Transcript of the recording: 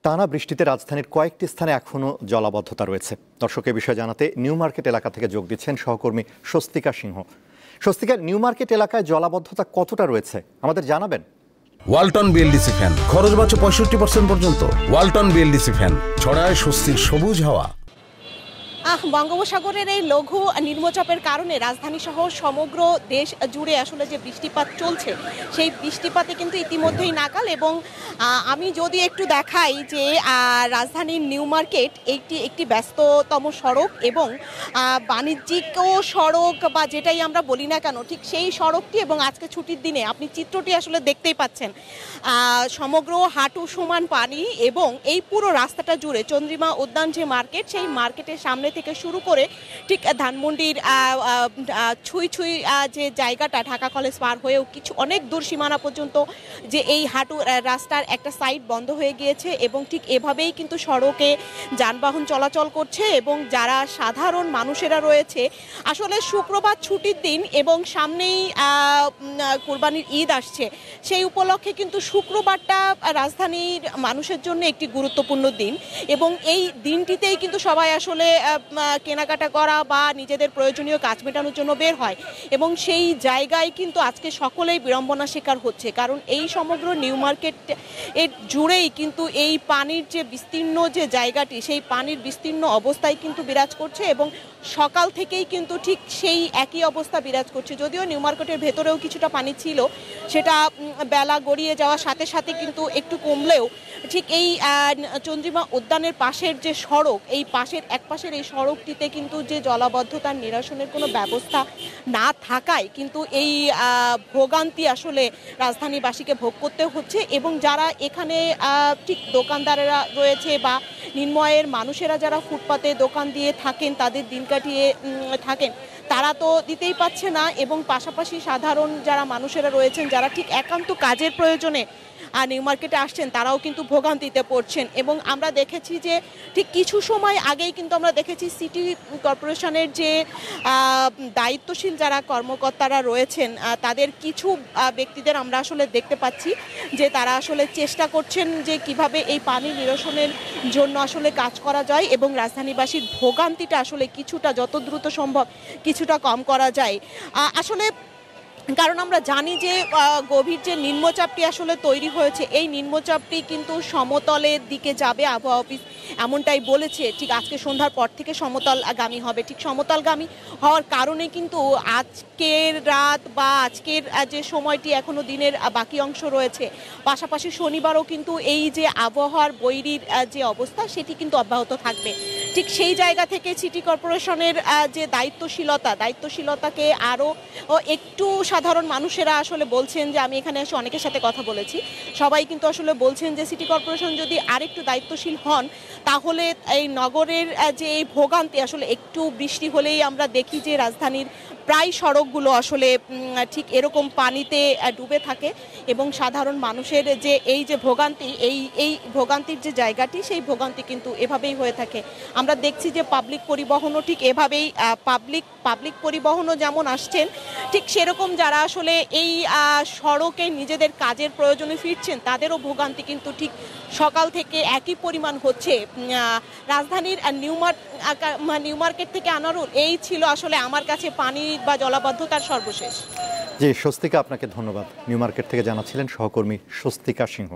টানা বৃষ্টিতে রাজধানীর কয়েকটি স্থানে এখনও জলাবদ্ধতা রয়েছে। দর্শক এ বিষয়ে জানাতে নিউ মার্কেট এলাকা থেকে যোগ দিচ্ছেন সহকর্মী স্বস্তিকা সিংহ। স্বস্তিকা, নিউ মার্কেট এলাকায় জলাবদ্ধতা কতটা রয়েছে আমাদের জানাবেন? ওয়ালটন বিএলডিসি ফ্যান, খরচ বাঁচে 65% পর্যন্ত। ওয়ালটন বিএলডিসি ফ্যান ছড়ায় স্বস্তির সবুজ হাওয়া। বঙ্গোপসাগরের এই লঘু নিম্নচাপের কারণে রাজধানী সহ সমগ্র দেশ জুড়ে আসলে যে বৃষ্টিপাত চলছে, সেই বৃষ্টিপাতে কিন্তু ইতিমধ্যেই নাকাল। এবং আমি যদি একটু দেখাই যে রাজধানীর নিউ মার্কেট একটি ব্যস্ততম সড়ক এবং বাণিজ্যিকও সড়ক বা যেটাই আমরা বলি না কেন, ঠিক সেই সড়কটি। এবং আজকে ছুটির দিনে আপনি চিত্রটি আসলে দেখতেই পাচ্ছেন, সমগ্র হাঁটু সমান পানি এবং এই পুরো রাস্তাটা জুড়ে চন্দ্রিমা উদ্যান যে মার্কেট, সেই মার্কেটের সামনে থেকে শুরু করে ঠিক ধানমন্ডির ছুঁই ছুঁই যে জায়গাটা, ঢাকা কলেজ পার হয়েও কিছু অনেক দূর সীমানা পর্যন্ত যে এই হাঁটু রাস্তার একটা সাইড বন্ধ হয়ে গিয়েছে এবং ঠিক এভাবেই কিন্তু সড়কে যানবাহন চলাচল করছে। এবং যারা সাধারণ মানুষেরা রয়েছে, আসলে শুক্রবার ছুটির দিন এবং সামনেই কুরবানির ঈদ আসছে, সেই উপলক্ষে কিন্তু শুক্রবারটা রাজধানীর মানুষের জন্য একটি গুরুত্বপূর্ণ দিন এবং এই দিনটিতেই কিন্তু সবাই আসলে কেনাকাটা করা বা নিজেদের প্রয়োজনীয় কাজ মেটানোর জন্য বের হয়। এবং সেই জায়গায় কিন্তু আজকে সকলেই বিড়ম্বনার শিকার হচ্ছে, কারণ এই সমগ্র নিউ মার্কেট এর জুড়েই কিন্তু এই পানির যে বিস্তীর্ণ যে জায়গাটি, সেই পানির বিস্তীর্ণ অবস্থায় কিন্তু বিরাজ করছে এবং সকাল থেকেই কিন্তু ঠিক সেই একই অবস্থা বিরাজ করছে। যদিও নিউ মার্কেটের ভেতরেও কিছুটা পানি ছিল, সেটা বেলা গড়িয়ে যাওয়ার সাথে সাথে কিন্তু একটু কমলেও ঠিক এই চন্দ্রিমা উদ্যানের পাশের যে সড়ক, এই পাশের এক পাশের এই সড়কটিতে কিন্তু যে জলাবদ্ধতার নিরসনের কোনো ব্যবস্থা না থাকায় কিন্তু এই ভোগান্তি আসলে রাজধানীবাসীকে ভোগ করতে হচ্ছে। এবং যারা এখানে ঠিক দোকানদারেরা রয়েছে বা নিম্নয়ের মানুষেরা যারা ফুটপাতে দোকান দিয়ে থাকেন, তাদের দিন কাটিয়ে থাকেন, তারা তো দিতেই পারছে না। এবং পাশাপাশি সাধারণ যারা মানুষেরা রয়েছেন, যারা ঠিক একান্ত কাজের প্রয়োজনে নিউ মার্কেটে আসছেন, তারাও কিন্তু ভোগান্তিতে পড়ছেন। এবং আমরা দেখেছি যে ঠিক কিছু সময় আগেই কিন্তু আমরা দেখেছি সিটি কর্পোরেশনের যে দায়িত্বশীল যারা কর্মকর্তারা রয়েছেন, তাদের কিছু ব্যক্তিদের আমরা আসলে দেখতে পাচ্ছি যে তারা আসলে চেষ্টা করছেন যে কিভাবে এই পানি নিরসনের জন্য আসলে কাজ করা যায় এবং রাজধানীবাসীর ভোগান্তিটা আসলে কিছুটা, যত দ্রুত সম্ভব কিছুটা কম করা যায়। আসলে কারণ আমরা জানি যে গভীর যে নিম্নচাপটি আসলে তৈরি হয়েছে, এই নিম্নচাপটি কিন্তু সমতলের দিকে যাবে। আবহাওয়া অফিস এমনটাই বলেছে, ঠিক আজকে সন্ধ্যার পর থেকে সমতলগামী হবে। ঠিক সমতলগামী হওয়ার কারণে কিন্তু আজকের রাত বা আজকের যে সময়টি এখনো দিনের বাকি অংশ রয়েছে, পাশাপাশি শনিবারও কিন্তু এই যে আবহাওয়ার বৈরীর যে অবস্থা, সেটি কিন্তু অব্যাহত থাকবে। ঠিক সেই জায়গা থেকে সিটি কর্পোরেশনের যে দায়িত্বশীলতাকে আরও একটু সাধারণ মানুষেরা আসলে বলছেন যে, আমি এখানে এসে অনেকের সাথে কথা বলেছি, সবাই কিন্তু আসলে বলছেন যে সিটি কর্পোরেশন যদি আরেকটু দায়িত্বশীল হন, তাহলে এই নগরের যে এই ভোগান্তি, আসলে একটু বৃষ্টি হলেই আমরা দেখি যে রাজধানীর প্রায় সড়কগুলো আসলে ঠিক এরকম পানিতে ডুবে থাকে এবং সাধারণ মানুষের যে এই যে ভোগান্তি, এই ভোগান্তির যে জায়গাটি, সেই ভোগান্তি কিন্তু এভাবেই হয়ে থাকে। আমরা দেখছি যে পাবলিক পরিবহনও ঠিক এভাবেই, পাবলিক পরিবহনও যেমন আসছেন, ঠিক সেরকম যারা আসলে এই সড়কে নিজেদের কাজের প্রয়োজনে ফিরছেন, তাদেরও ভোগান্তি কিন্তু ঠিক সকাল থেকে একই পরিমাণ হচ্ছে। রাজধানীর নিউ মার্কেট থেকে আনারুল, এই ছিল আসলে আমার কাছে পানি বা জলাবদ্ধতার সর্বশেষ। জি স্বস্তিকা, আপনাকে ধন্যবাদ। নিউ মার্কেট থেকে জানাচ্ছিলেন সহকর্মী স্বস্তিকা সিংহ।